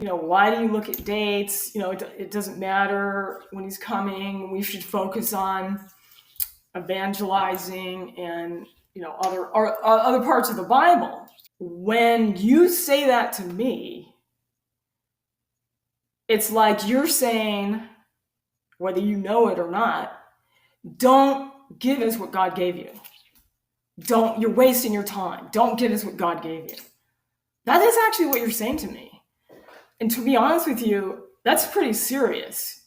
why do you look at dates? It doesn't matter when he's coming. We should focus on evangelizing and, other parts of the Bible. When you say that to me, it's like you're saying, whether you know it or not, don't give us what God gave you. You're wasting your time. Don't give us what God gave you. That is actually what you're saying to me. And to be honest with you, that's pretty serious.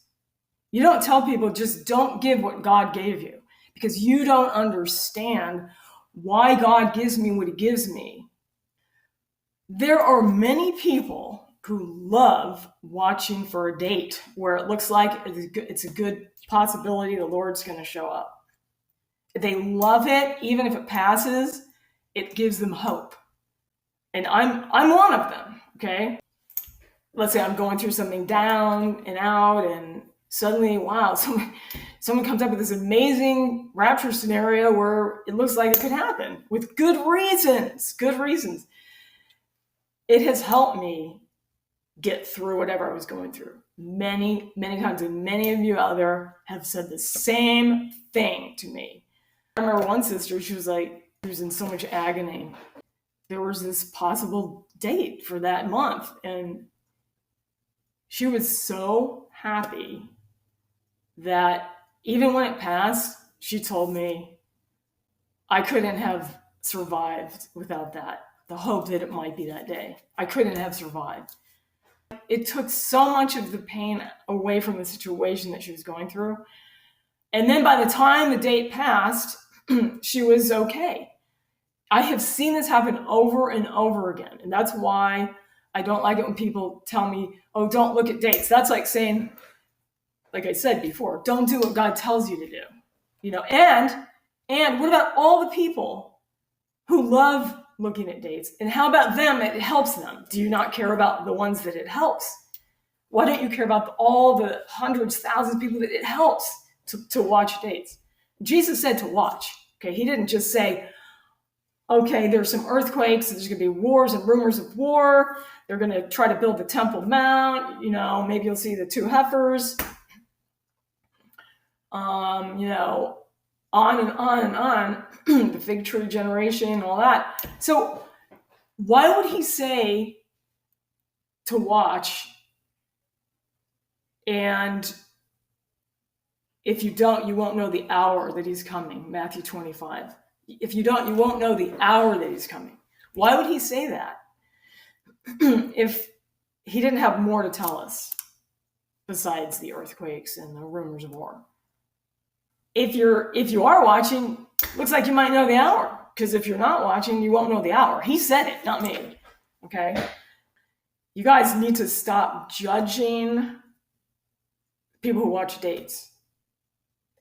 You don't tell people just don't give what God gave you because you don't understand why God gives me what he gives me. There are many people who love watching for a date where it looks like it's a good possibility the Lord's going to show up. They love it. Even if it passes, it gives them hope. And I'm one of them, okay? Let's say I'm going through something down and out, and suddenly, wow, someone comes up with this amazing rapture scenario where it looks like it could happen with good reasons. It has helped me get through whatever I was going through many, many times. And many of you out there have said the same thing to me. I remember one sister, she was in so much agony. There was this possible date for that month, and she was so happy that even when it passed, she told me, I couldn't have survived without that, the hope that it might be that day. I couldn't have survived. It took so much of the pain away from the situation that she was going through. And then by the time the date passed, she was okay. I have seen this happen over and over again. And that's why I don't like it when people tell me, oh, don't look at dates. That's like saying, like I said before, don't do what God tells you to do. And what about all the people who love looking at dates? And how about them? It helps them. Do you not care about the ones that it helps? Why don't you care about all the hundreds, thousands of people that it helps to watch dates? Jesus said to watch. Okay, he didn't just say, okay, there's some earthquakes, there's going to be wars and rumors of war. They're going to try to build the Temple Mount. Maybe you'll see the two heifers. On and on and on, the fig tree generation and all that. So why would he say to watch? And if you don't, you won't know the hour that he's coming, Matthew 25. If you don't, you won't know the hour that he's coming. Why would he say that if he didn't have more to tell us besides the earthquakes and the rumors of war? If you are watching, looks like you might know the hour, because if you're not watching, you won't know the hour. He said it, not me. Okay? You guys need to stop judging people who watch dates.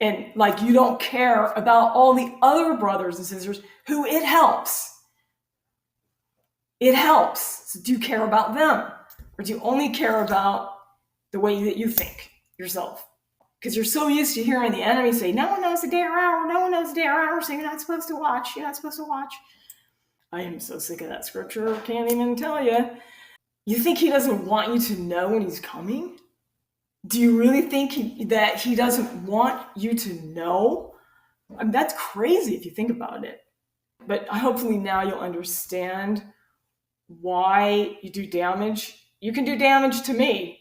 And you don't care about all the other brothers and sisters who it helps. It helps. So do you care about them? Or do you only care about the way that you think yourself? Because you're so used to hearing the enemy say, no one knows the day or hour, no one knows the day or hour, so you're not supposed to watch, I am so sick of that scripture, can't even tell you. You think he doesn't want you to know when he's coming? Do you really think that he doesn't want you to know? I mean, that's crazy if you think about it. But hopefully now you'll understand why you do damage. You can do damage to me.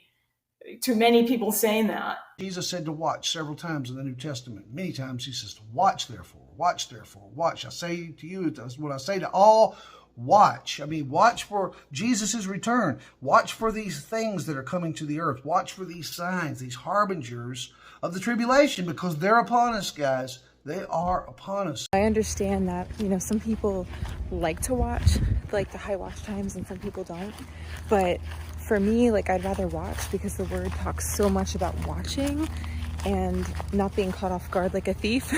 To many people saying that. Jesus said to watch several times in the New Testament. Many times he says to watch therefore, watch therefore, watch. I say to you, that's what I say to all, watch. Watch for Jesus' return. Watch for these things that are coming to the earth. Watch for these signs, these harbingers of the tribulation, because they're upon us, guys. They are upon us. I understand that, some people like to watch, like the high watch times, and some people don't. But for me, I'd rather watch because the word talks so much about watching and not being caught off guard like a thief.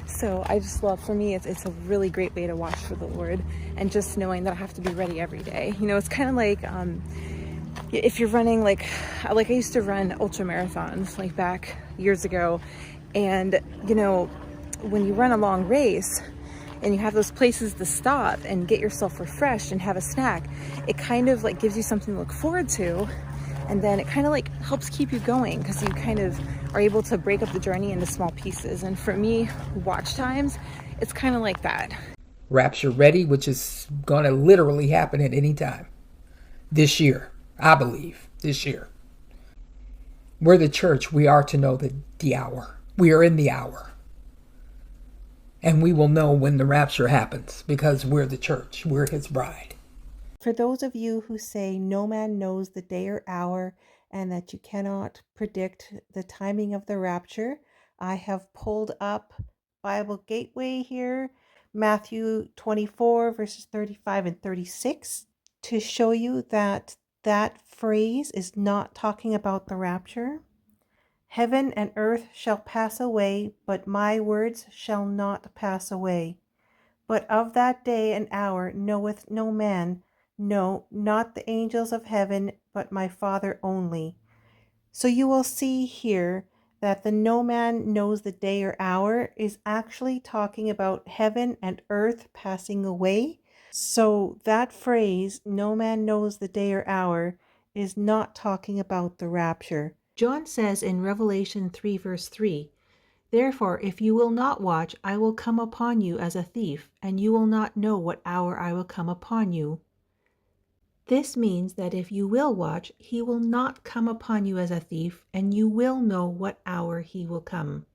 So I just love, for me, it's a really great way to watch for the Lord, and just knowing that I have to be ready every day. It's kind of like, if you're running, I used to run ultra marathons, back years ago. And, when you run a long race, and you have those places to stop and get yourself refreshed and have a snack, it kind of like gives you something to look forward to. And then it kind of like helps keep you going because you kind of are able to break up the journey into small pieces. And for me, watch times, it's kind of like that. Rapture ready, which is going to literally happen at any time this year, I believe, this year. We're the church. We are to know the hour. We are in the hour. And we will know when the rapture happens because we're the church. We're his bride. For those of you who say no man knows the day or hour and that you cannot predict the timing of the rapture, I have pulled up Bible Gateway here, Matthew 24 verses 35 and 36, to show you that that phrase is not talking about the rapture. Heaven and earth shall pass away, but my words shall not pass away. But of that day and hour knoweth no man, no, not the angels of heaven, but my Father only. So you will see here that the no man knows the day or hour is actually talking about heaven and earth passing away. So that phrase, no man knows the day or hour, is not talking about the rapture. John says in Revelation 3 verse 3, "Therefore, if you will not watch, I will come upon you as a thief, and you will not know what hour I will come upon you." This means that if you will watch, he will not come upon you as a thief, and you will know what hour he will come.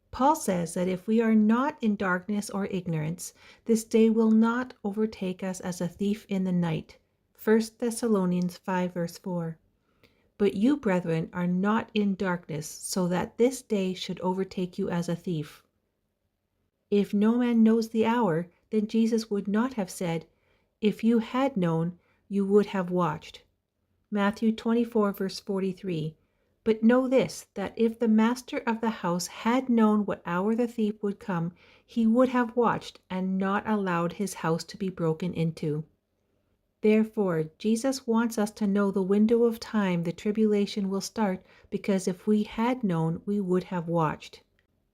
Paul says that if we are not in darkness or ignorance, this day will not overtake us as a thief in the night. 1 Thessalonians 5 verse 4. But you, brethren, are not in darkness, so that this day should overtake you as a thief. If no man knows the hour, then Jesus would not have said, "If you had known, you would have watched." Matthew 24 verse 43. But know this, that if the master of the house had known what hour the thief would come, he would have watched and not allowed his house to be broken into. Therefore, Jesus wants us to know the window of time the tribulation will start, because if we had known, we would have watched.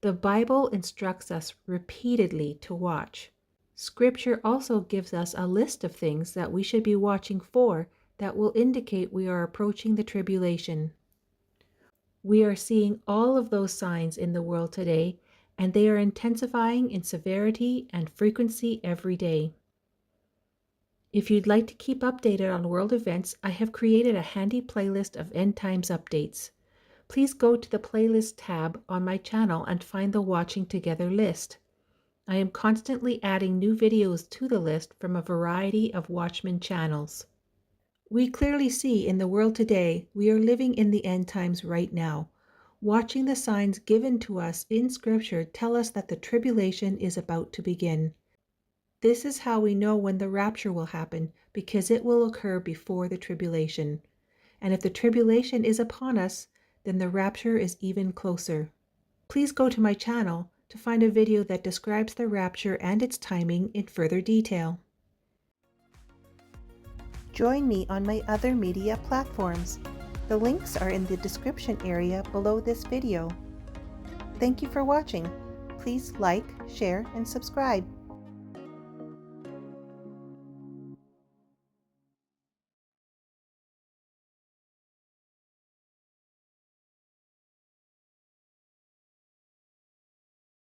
The Bible instructs us repeatedly to watch. Scripture also gives us a list of things that we should be watching for that will indicate we are approaching the tribulation. We are seeing all of those signs in the world today, and they are intensifying in severity and frequency every day. If you'd like to keep updated on world events, I have created a handy playlist of end times updates. Please go to the playlist tab on my channel and find the Watching Together list. I am constantly adding new videos to the list from a variety of Watchmen channels. We clearly see in the world today we are living in the end times right now. Watching the signs given to us in Scripture tell us that the tribulation is about to begin. This is how we know when the rapture will happen, because it will occur before the tribulation. And if the tribulation is upon us, then the rapture is even closer. Please go to my channel to find a video that describes the rapture and its timing in further detail. Join me on my other media platforms. The links are in the description area below this video. Thank you for watching. Please like, share, and subscribe.